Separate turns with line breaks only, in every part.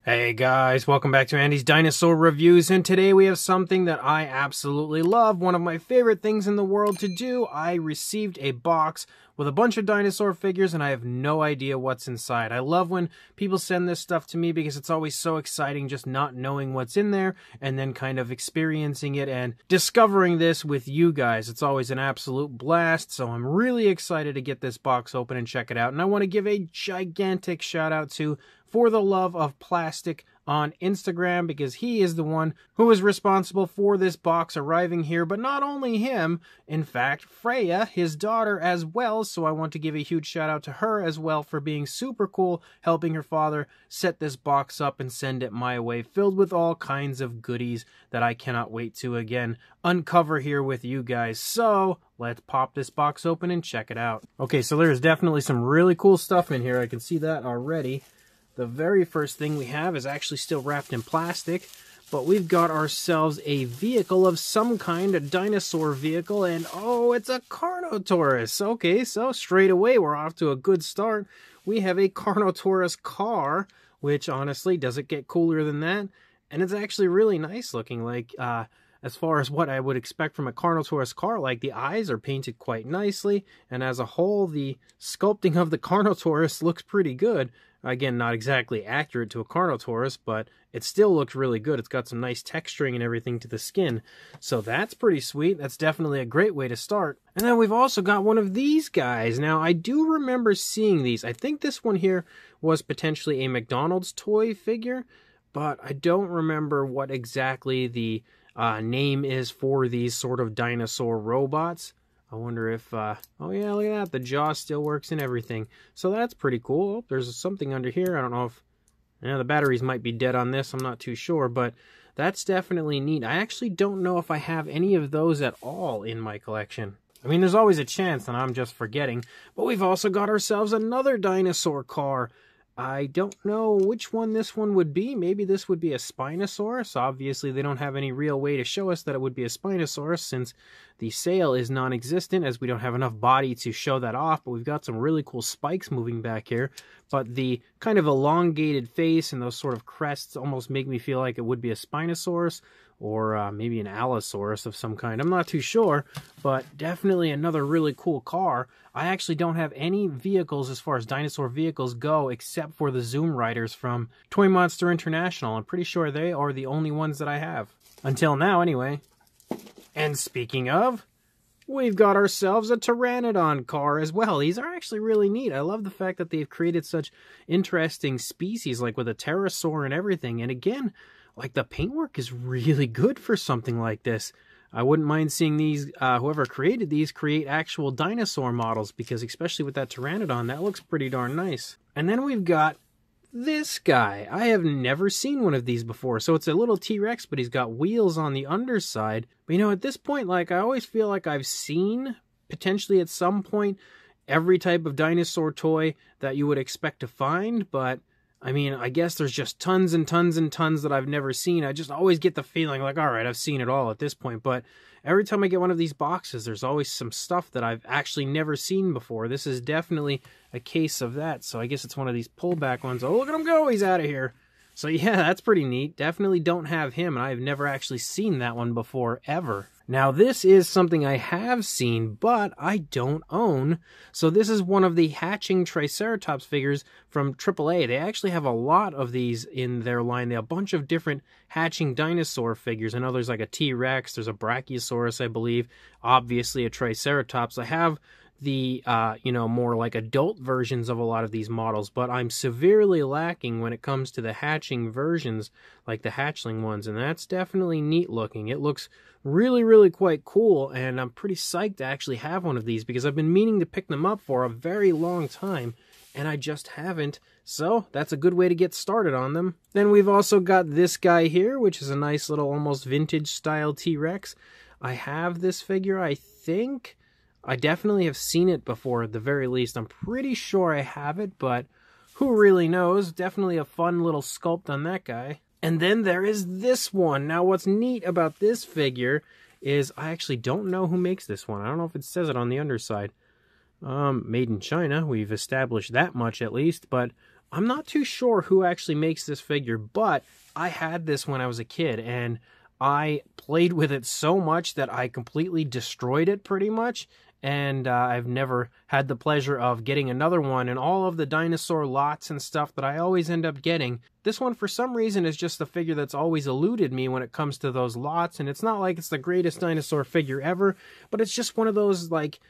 Hey guys, welcome back to Andy's Dinosaur Reviews, and today we have something that I absolutely love, one of my favorite things in the world to do. I received a box with a bunch of dinosaur figures and I have no idea what's inside. I love when people send this stuff to me because it's always so exciting just not knowing what's in there and then kind of experiencing it and discovering this with you guys. It's always an absolute blast, so I'm really excited to get this box open and check it out. And I want to give a gigantic shout out to For the Love of Plastic on Instagram, because he is the one who is responsible for this box arriving here. But not only him, in fact, Freya, his daughter, as well. So I want to give a huge shout out to her as well for being super cool, helping her father set this box up and send it my way, filled with all kinds of goodies that I cannot wait to, again, uncover here with you guys. So let's pop this box open and check it out. Okay, so there's definitely some really cool stuff in here. I can see that already. The very first thing we have is actually still wrapped in plastic, but we've got ourselves a vehicle of some kind, a dinosaur vehicle, and oh, it's a Carnotaurus. Okay, so straight away we're off to a good start. We have a Carnotaurus car, which honestly, does it get cooler than that? And it's actually really nice looking, like, as far as what I would expect from a Carnotaurus car. Like, the eyes are painted quite nicely, and as a whole, the sculpting of the Carnotaurus looks pretty good. Again, not exactly accurate to a Carnotaurus, but it still looks really good. It's got some nice texturing and everything to the skin. So that's pretty sweet. That's definitely a great way to start. And then we've also got one of these guys. Now, I do remember seeing these. I think this one here was potentially a McDonald's toy figure, but I don't remember what exactly the name is for these sort of dinosaur robots. I wonder if, oh yeah, look at that, the jaw still works and everything. So that's pretty cool. Oh, there's something under here. I don't know if, the batteries might be dead on this. I'm not too sure, but that's definitely neat. I actually don't know if I have any of those at all in my collection. I mean, there's always a chance that I'm just forgetting, but we've also got ourselves another dinosaur car. I don't know which one this one would be. Maybe this would be a Spinosaurus. Obviously, they don't have any real way to show us that it would be a Spinosaurus since the sail is non-existent, as we don't have enough body to show that off. But we've got some really cool spikes moving back here. But the kind of elongated face and those sort of crests almost make me feel like it would be a Spinosaurus or maybe an Allosaurus of some kind. I'm not too sure, but definitely another really cool car. I actually don't have any vehicles as far as dinosaur vehicles go except for the Zoom Riders from Toy Monster International. I'm pretty sure they are the only ones that I have. Until now, anyway. And speaking of, we've got ourselves a Pteranodon car as well. These are actually really neat. I love the fact that they've created such interesting species, like with a pterosaur and everything. And again, like, the paintwork is really good for something like this. I wouldn't mind seeing these, whoever created these, create actual dinosaur models, because especially with that Pteranodon, that looks pretty darn nice. And then we've got this guy. I have never seen one of these before. So it's a little T-Rex, but he's got wheels on the underside. But at this point, like, I always feel like I've seen, potentially at some point, every type of dinosaur toy that you would expect to find, but I mean, I guess there's just tons and tons and tons that I've never seen. I just always get the feeling like, all right, I've seen it all at this point. But every time I get one of these boxes, there's always some stuff that I've actually never seen before. This is definitely a case of that. So I guess it's one of these pullback ones. Oh, look at him go. He's out of here. So yeah, that's pretty neat. Definitely don't have him, and I've never actually seen that one before, ever. Now, this is something I have seen, but I don't own. So this is one of the hatching Triceratops figures from AAA. They actually have a lot of these in their line. They have a bunch of different hatching dinosaur figures. I know there's like a T-Rex, there's a Brachiosaurus, I believe, obviously a Triceratops. I have the, more like adult versions of a lot of these models, but I'm severely lacking when it comes to the hatching versions, like the hatchling ones, and that's definitely neat looking. It looks really, really quite cool, and I'm pretty psyched to actually have one of these because I've been meaning to pick them up for a very long time, and I just haven't. So that's a good way to get started on them. Then we've also got this guy here, which is a nice little almost vintage style T-Rex. I have this figure, I think. I definitely have seen it before at the very least. I'm pretty sure I have it, but who really knows? Definitely a fun little sculpt on that guy. And then there is this one. Now, what's neat about this figure is I actually don't know who makes this one. I don't know if it says it on the underside. Made in China. We've established that much at least, but I'm not too sure who actually makes this figure, but I had this when I was a kid, and I played with it so much that I completely destroyed it pretty much, and I've never had the pleasure of getting another one. And all of the dinosaur lots and stuff that I always end up getting, this one for some reason is just the figure that's always eluded me when it comes to those lots. And it's not like it's the greatest dinosaur figure ever, but it's just one of those, like,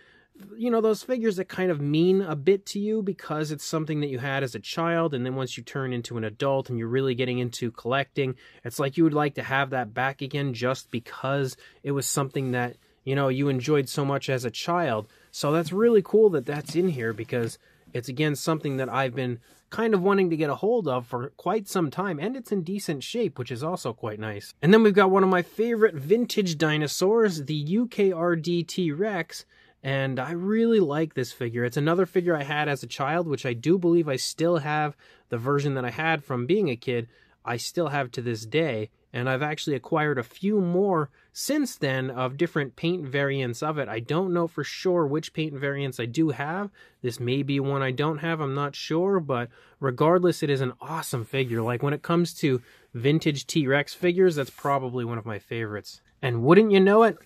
you know, those figures that kind of mean a bit to you because it's something that you had as a child, and then once you turn into an adult and you're really getting into collecting, it's like you would like to have that back again just because it was something that, you know, you enjoyed so much as a child. So that's really cool that that's in here, because it's, again, something that I've been kind of wanting to get a hold of for quite some time, and it's in decent shape, which is also quite nice. And then we've got one of my favorite vintage dinosaurs, the UKRD T-Rex. And I really like this figure. It's another figure I had as a child, which I do believe I still have. The version that I had from being a kid, I still have to this day. And I've actually acquired a few more since then of different paint variants of it. I don't know for sure which paint variants I do have. This may be one I don't have, I'm not sure. But regardless, it is an awesome figure. Like, when it comes to vintage T-Rex figures, that's probably one of my favorites. And wouldn't you know it,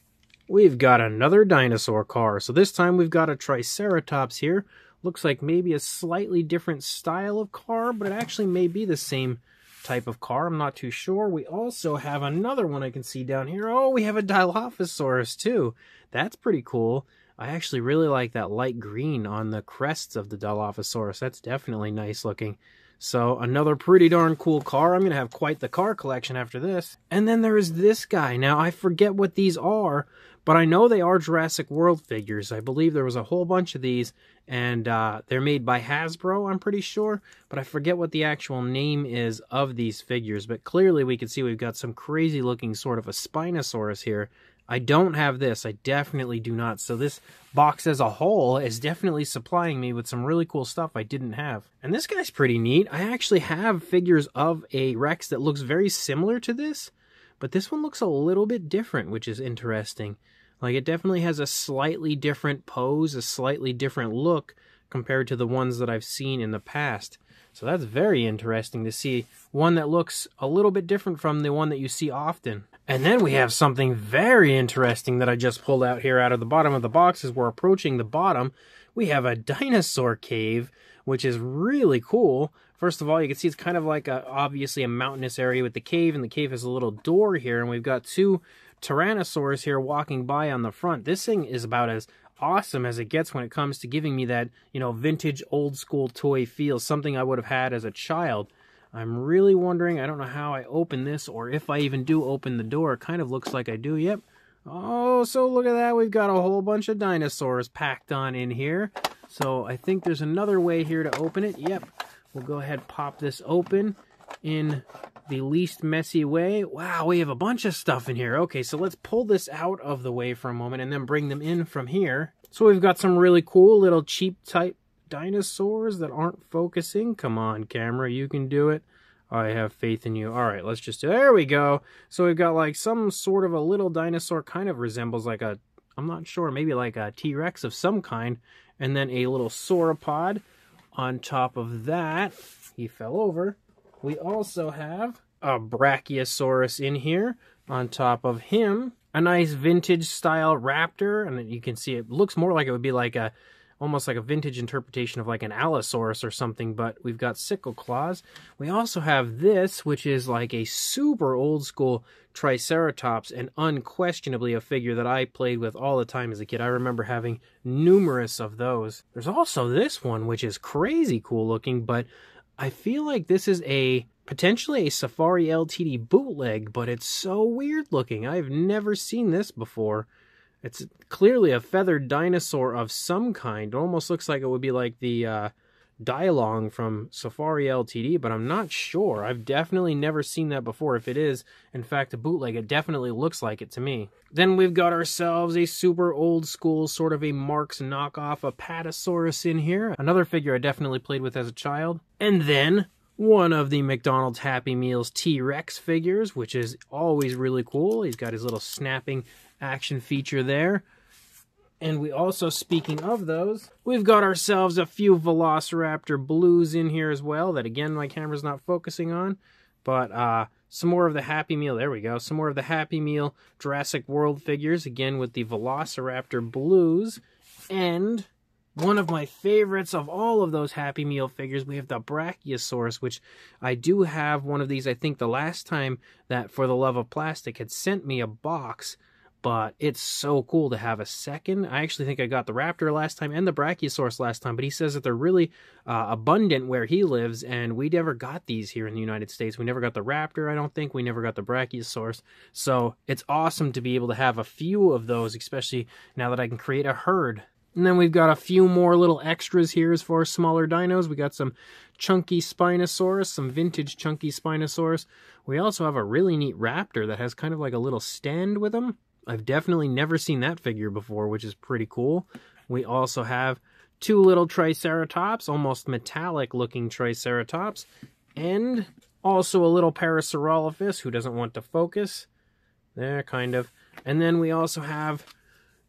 we've got another dinosaur car. So this time we've got a Triceratops here. Looks like maybe a slightly different style of car, but it actually may be the same type of car. I'm not too sure. We also have another one I can see down here. Oh, we have a Dilophosaurus too. That's pretty cool. I actually really like that light green on the crests of the Dilophosaurus. That's definitely nice looking. So another pretty darn cool car. I'm going to have quite the car collection after this. And then there is this guy. Now, I forget what these are, but I know they are Jurassic World figures. I believe there was a whole bunch of these, and they're made by Hasbro, I'm pretty sure. But I forget what the actual name is of these figures. But clearly we can see we've got some crazy looking sort of a Spinosaurus here. I don't have this. I definitely do not. So this box as a whole is definitely supplying me with some really cool stuff I didn't have. And this guy's pretty neat. I actually have figures of a Rex that looks very similar to this, but this one looks a little bit different, which is interesting. Like, it definitely has a slightly different pose, a slightly different look compared to the ones that I've seen in the past. So that's very interesting to see one that looks a little bit different from the one that you see often. And then we have something very interesting that I just pulled out here out of the bottom of the box. As we're approaching the bottom, we have a dinosaur cave, which is really cool. First of all, you can see it's kind of like obviously a mountainous area with the cave, and the cave has a little door here, and we've got two Tyrannosaurs here walking by on the front. This thing is about as awesome as it gets when it comes to giving me that, you know, vintage old school toy feel, something I would have had as a child. I'm really wondering, I don't know how I open this, or if I even do open the door. It kind of looks like I do, yep. Oh, so look at that, we've got a whole bunch of dinosaurs packed on in here. So I think there's another way here to open it, yep. We'll go ahead and pop this open in the least messy way. Wow, we have a bunch of stuff in here. Okay, so let's pull this out of the way for a moment and then bring them in from here. So we've got some really cool little cheap type dinosaurs that aren't focusing. Come on, camera, you can do it. I have faith in you. All right, let's just do, there we go. So we've got like some sort of a little dinosaur, kind of resembles like a, I'm not sure, maybe like a T-Rex of some kind. And then a little sauropod on top of that. He fell over. We also have a Brachiosaurus in here on top of him. A nice vintage style raptor, and you can see it looks more like it would be like a, almost like a vintage interpretation of like an Allosaurus or something, but we've got sickle claws. We also have this, which is like a super old school Triceratops, and unquestionably a figure that I played with all the time as a kid. I remember having numerous of those. There's also this one, which is crazy cool looking, but I feel like this is a potentially a Safari LTD bootleg, but it's so weird looking. I've never seen this before. It's clearly a feathered dinosaur of some kind. It almost looks like it would be like the Dialong from Safari LTD, but I'm not sure. I've definitely never seen that before. If it is, in fact, a bootleg, it definitely looks like it to me. Then we've got ourselves a super old school, sort of a Marx knockoff, Apatosaurus in here. Another figure I definitely played with as a child. And then one of the McDonald's Happy Meals T-Rex figures, which is always really cool. He's got his little snapping action feature there. And we also, speaking of those, we've got ourselves a few Velociraptor blues in here as well that, again, my camera's not focusing on. But some more of the Happy Meal, there we go, some more of the Happy Meal Jurassic World figures, again with the Velociraptor blues. And one of my favorites of all of those Happy Meal figures, we have the Brachiosaurus, which I do have one of these. I think the last time that For the Love of Plastic had sent me a box, but it's so cool to have a second. I actually think I got the Raptor last time and the Brachiosaurus last time, but he says that they're really abundant where he lives, and we never got these here in the United States. We never got the Raptor, I don't think. We never got the Brachiosaurus. So it's awesome to be able to have a few of those, especially now that I can create a herd. And then we've got a few more little extras here as far as smaller dinos. We got some chunky Spinosaurus, some vintage chunky Spinosaurus. We also have a really neat Raptor that has kind of like a little stand with him. I've definitely never seen that figure before, which is pretty cool. We also have two little Triceratops, almost metallic looking Triceratops, and also a little Parasaurolophus who doesn't want to focus. There, kind of. And then we also have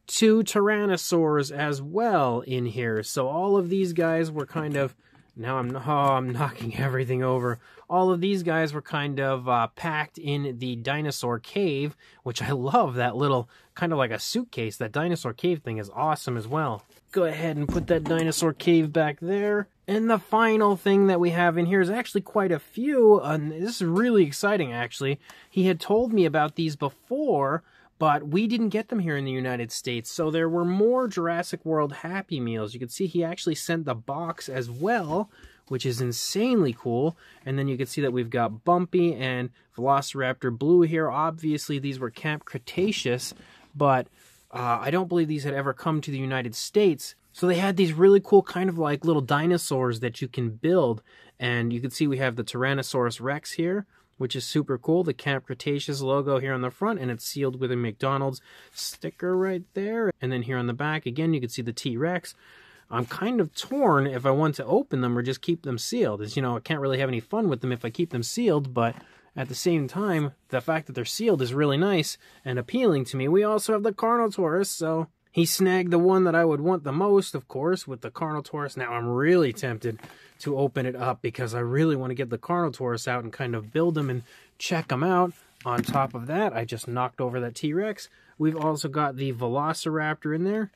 two Tyrannosaurs as well in here. So all of these guys were kind of, now I'm knocking everything over. All of these guys were kind of packed in the dinosaur cave, which I love, that little kind of like a suitcase. That dinosaur cave thing is awesome as well. Go ahead and put that dinosaur cave back there. And the final thing that we have in here is actually quite a few. And this is really exciting, actually. He had told me about these before, but we didn't get them here in the United States. So there were more Jurassic World Happy Meals. You can see he actually sent the box as well, which is insanely cool. And then you can see that we've got Bumpy and Velociraptor Blue here. Obviously, these were Camp Cretaceous, but I don't believe these had ever come to the United States. So they had these really cool kind of like little dinosaurs that you can build. And you can see we have the Tyrannosaurus Rex here, which is super cool. The Camp Cretaceous logo here on the front, and it's sealed with a McDonald's sticker right there. And then here on the back, again, you can see the T-Rex. I'm kind of torn if I want to open them or just keep them sealed. As you know, I can't really have any fun with them if I keep them sealed, but at the same time, the fact that they're sealed is really nice and appealing to me. We also have the Carnotaurus, so he snagged the one that I would want the most, of course, with the Carnotaurus. Now I'm really tempted to open it up because I really want to get the Carnotaurus out and kind of build them and check them out. On top of that, I just knocked over that T-Rex. We've also got the Velociraptor in there.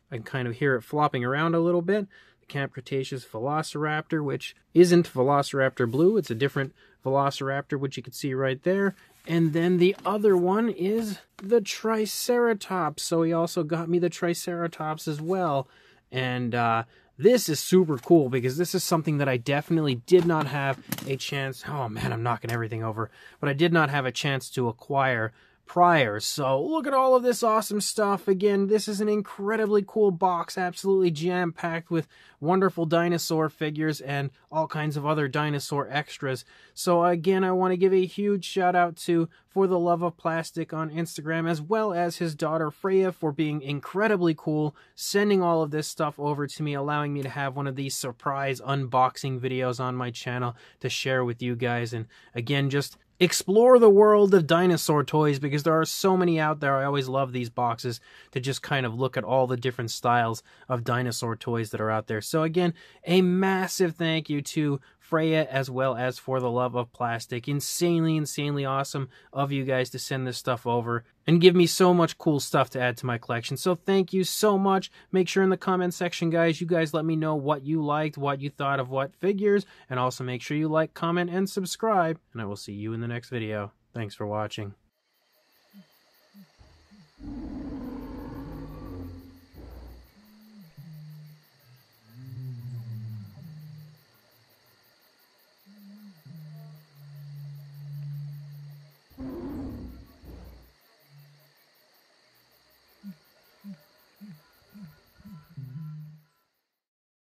I can kind of hear it flopping around a little bit. The Camp Cretaceous Velociraptor, which isn't Velociraptor Blue. It's a different Velociraptor, which you can see right there. And then the other one is the Triceratops. So he also got me the Triceratops as well. And this is super cool because this is something that I definitely did not have a chance. Oh man, I'm knocking everything over. But I did not have a chance to acquire prior. So look at all of this awesome stuff. Again, this is an incredibly cool box, absolutely jam-packed with wonderful dinosaur figures and all kinds of other dinosaur extras. So again, I want to give a huge shout out to For the Love of Plastic on Instagram, as well as his daughter Freya for being incredibly cool, sending all of this stuff over to me, allowing me to have one of these surprise unboxing videos on my channel to share with you guys. And again, just explore the world of dinosaur toys because there are so many out there. I always love these boxes to just kind of look at all the different styles of dinosaur toys that are out there. So again, a massive thank you to Freya as well as For the Love of Plastic. Insanely, insanely awesome of you guys to send this stuff over and give me so much cool stuff to add to my collection. So thank you so much. Make sure in the comment section, guys, you guys let me know what you liked, what you thought of what figures, and also make sure you like, comment, and subscribe. And I will see you in the next video. Thanks for watching.